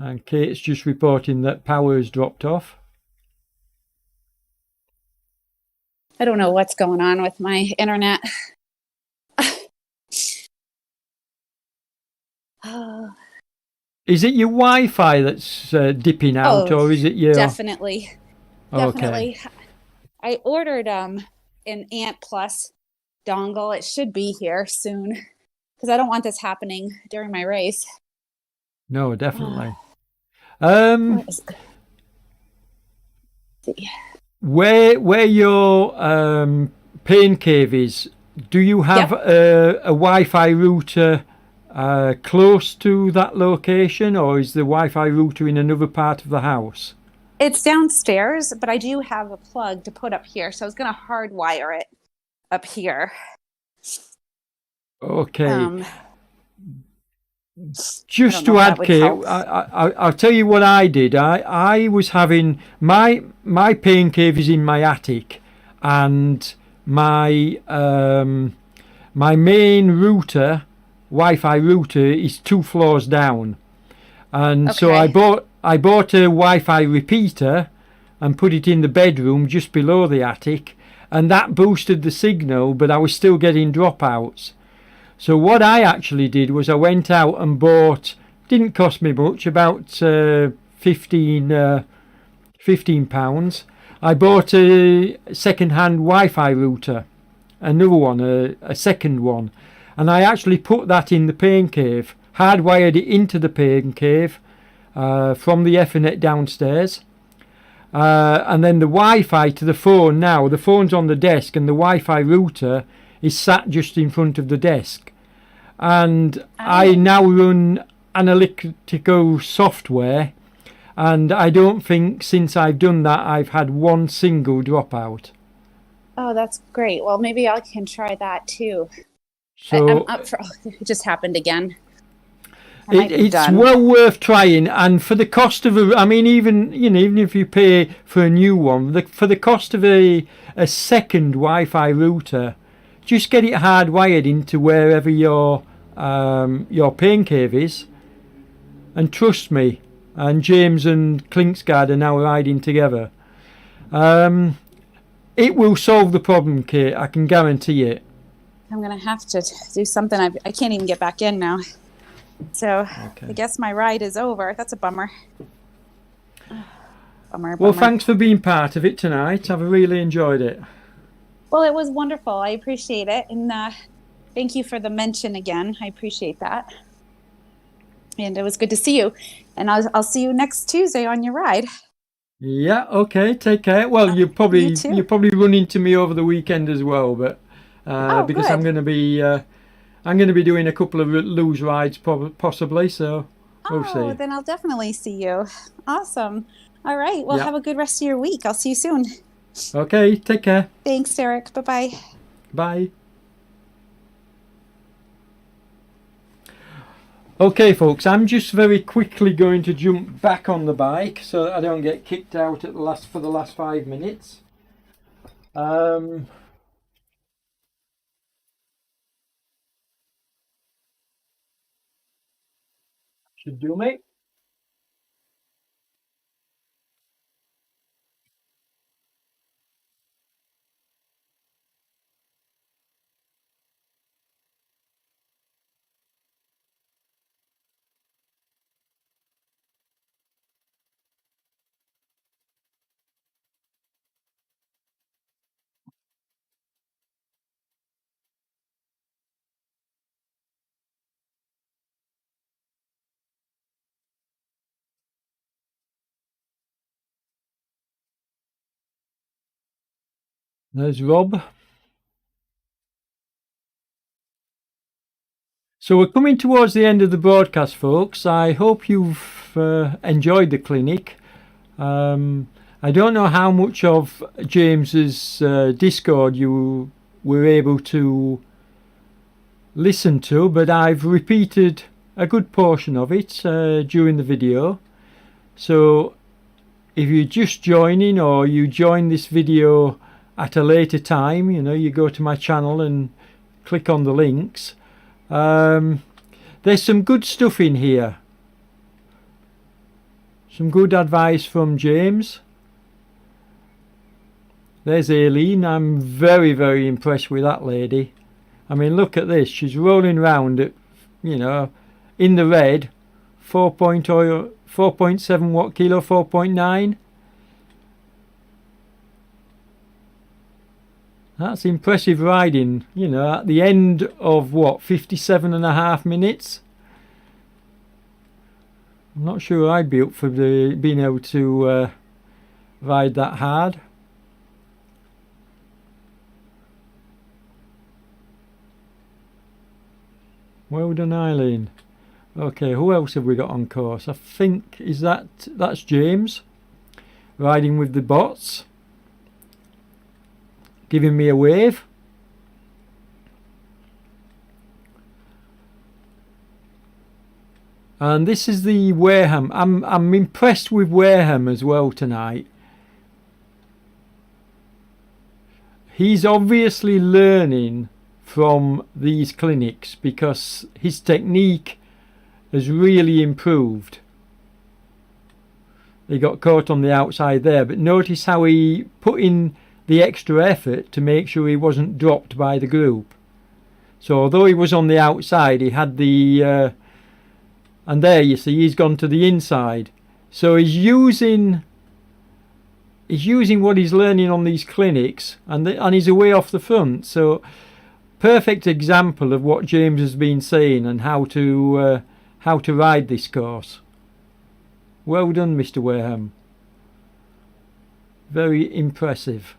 And Kate's just reporting that power has dropped off. I don't know what's going on with my internet. Is it your Wi-Fi that's dipping out, or is it your... Definitely. Okay. I ordered an Ant Plus dongle. It should be here soon because I don't want this happening during my race. No, definitely. Where your pain cave is, do you have a Wi-Fi router close to that location, or is the Wi-Fi router in another part of the house? It's downstairs, but I do have a plug to put up here, so I was going to hardwire it up here. Okay. Just to add, Kate, I'll tell you what I did. I was having my pain cave is in my attic, and my my main router, Wi-Fi router, is 2 floors down, and so I bought a Wi-Fi repeater and put it in the bedroom just below the attic, and that boosted the signal, but I was still getting dropouts. So what I actually did was I went out and bought, didn't cost me much, about £15. I bought a second-hand Wi-Fi router, another one, a second one, and I actually put that in the pain cave, hardwired it into the pain cave from the Ethernet downstairs, and then the Wi-Fi to the phone. Now the phone's on the desk and the Wi-Fi router is sat just in front of the desk. And I now run analytical software, and I don't think since I've done that I've had one single dropout. Oh, that's great. Well, maybe I can try that too. So I'm up for it. Just happened again. It's well worth trying, and for the cost of even if you pay for a new one, for the cost of a second Wi-Fi router, just get it hardwired into wherever your pain cave is, and trust me, and James and Klinksgaard are now riding together. It will solve the problem, Kate, I can guarantee it. I'm going to have to do something. I can't even get back in now. So I guess my ride is over. That's a bummer. Bummer. Well, thanks for being part of it tonight. I've really enjoyed it. Well, it was wonderful. I appreciate it. And thank you for the mention again. I appreciate that. And it was good to see you. And I'll see you next Tuesday on your ride. Yeah, okay. Take care. Well, you probably run into me over the weekend as well, but because good. I'm going to be doing a couple of Lou's rides possibly, so we'll see. Oh, then I'll definitely see you. Awesome. All right. Well, have a good rest of your week. I'll see you soon. Okay, take care. Thanks, Derek. Bye-bye. Bye. Okay, folks, I'm just very quickly going to jump back on the bike so that I don't get kicked out for the last 5 minutes. Should do, mate. There's Rob. So we're coming towards the end of the broadcast, folks. I hope you've enjoyed the clinic. I don't know how much of James's Discord you were able to listen to, but I've repeated a good portion of it during the video. So if you're just joining, or you join this video at a later time, you go to my channel and click on the links. There's some good stuff in here. Some good advice from James. There's Aileen. I'm very, very impressed with that lady. I mean, look at this. She's rolling around at, you know, in the red, 4.7 watt kilo, 4.9. That's impressive riding, you know, at the end of what, 57.5 minutes? I'm not sure I'd be up for being able to ride that hard. Well done, Eileen. Okay, who else have we got on course? I think, that's James riding with the bots, giving me a wave. And this is the Wareham. I'm impressed with Wareham as well tonight. He's obviously learning from these clinics because his technique has really improved. He got caught on the outside there, but notice how he put in the extra effort to make sure he wasn't dropped by the group. So although he was on the outside, he had the and there you see he's gone to the inside. So he's using what he's learning on these clinics, and he's away off the front. So perfect example of what James has been saying and how to ride this course. Well done, Mr. Wareham. Very impressive.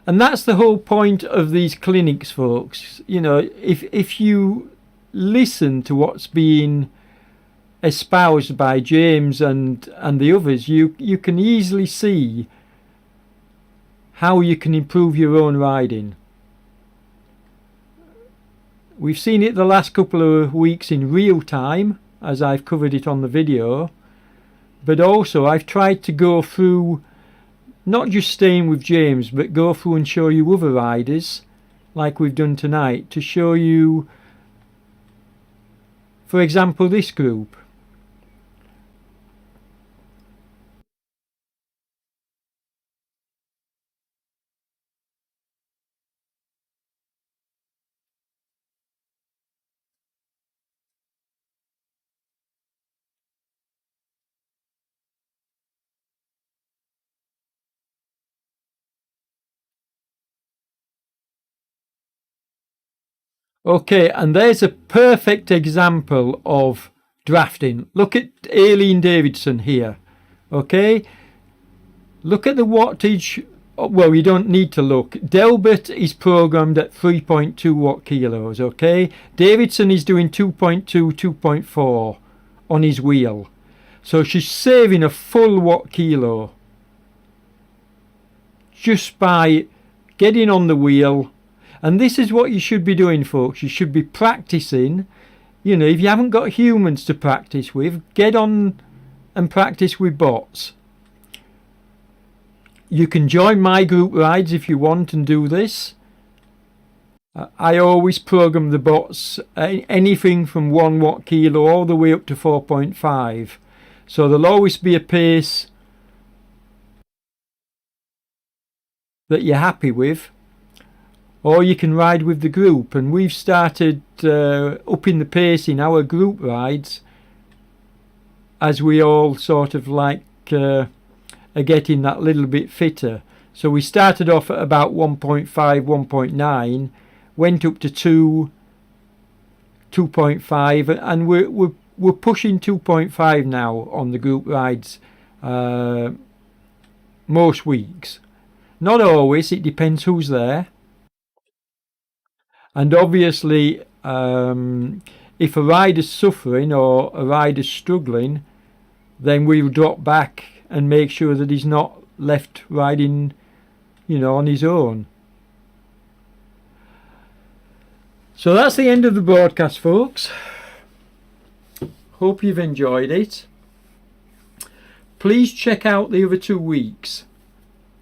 And that's the whole point of these clinics, folks. You know, if you listen to what's being espoused by James and the others, you can easily see how you can improve your own riding. We've seen it the last couple of weeks in real time, as I've covered it on the video, but also I've tried to go through, not just staying with James, but go through and show you other riders like we've done tonight, to show you, for example, this group. Okay, and there's a perfect example of drafting. Look at Aileen Davidson here. Okay, look at the wattage. Well, you don't need to look. Delbert is programmed at 3.2 watt kilos. Okay, Davidson is doing 2.2, 2.4 on his wheel. So she's saving a full watt kilo just by getting on the wheel. And this is what you should be doing, folks. You should be practicing. You know, if you haven't got humans to practice with, get on and practice with bots. You can join my group rides if you want and do this. I always program the bots anything from 1 watt kilo all the way up to 4.5. So there'll always be a pace that you're happy with. Or you can ride with the group, and we've started upping the pace in our group rides as we all sort of like are getting that little bit fitter. So we started off at about 1.5, 1.9, went up to 2, 2.5, and we're pushing 2.5 now on the group rides most weeks. Not always, it depends who's there. And obviously, if a rider's suffering or a rider's struggling, then we'll drop back and make sure that he's not left riding, you know, on his own. So that's the end of the broadcast, folks. Hope you've enjoyed it. Please check out the other 2 weeks,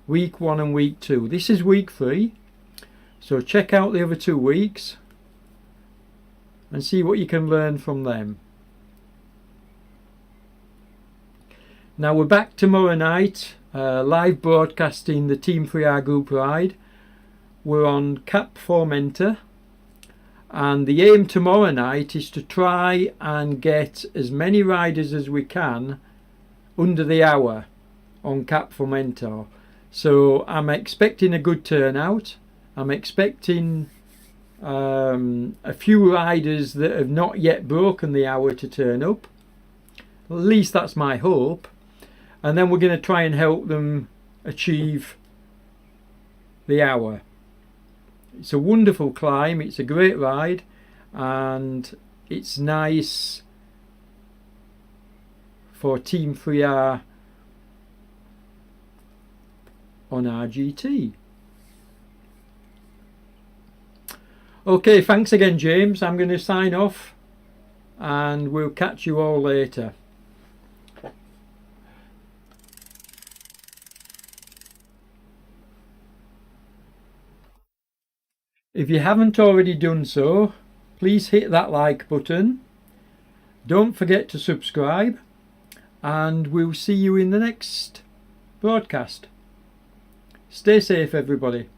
week 1 and week 2. This is week 3. So check out the other 2 weeks and see what you can learn from them. Now we're back tomorrow night, live broadcasting the Team 3R group ride. We're on Cap Formenta, and the aim tomorrow night is to try and get as many riders as we can under the hour on Cap Formenta. So I'm expecting a good turnout. I'm expecting a few riders that have not yet broken the hour to turn up. At least that's my hope. And then we're going to try and help them achieve the hour. It's a wonderful climb, it's a great ride, and it's nice for Team 3R on RGT. Okay, thanks again, James. I'm going to sign off, and we'll catch you all later. If you haven't already done so, please hit that like button. Don't forget to subscribe, and we'll see you in the next broadcast. Stay safe, everybody.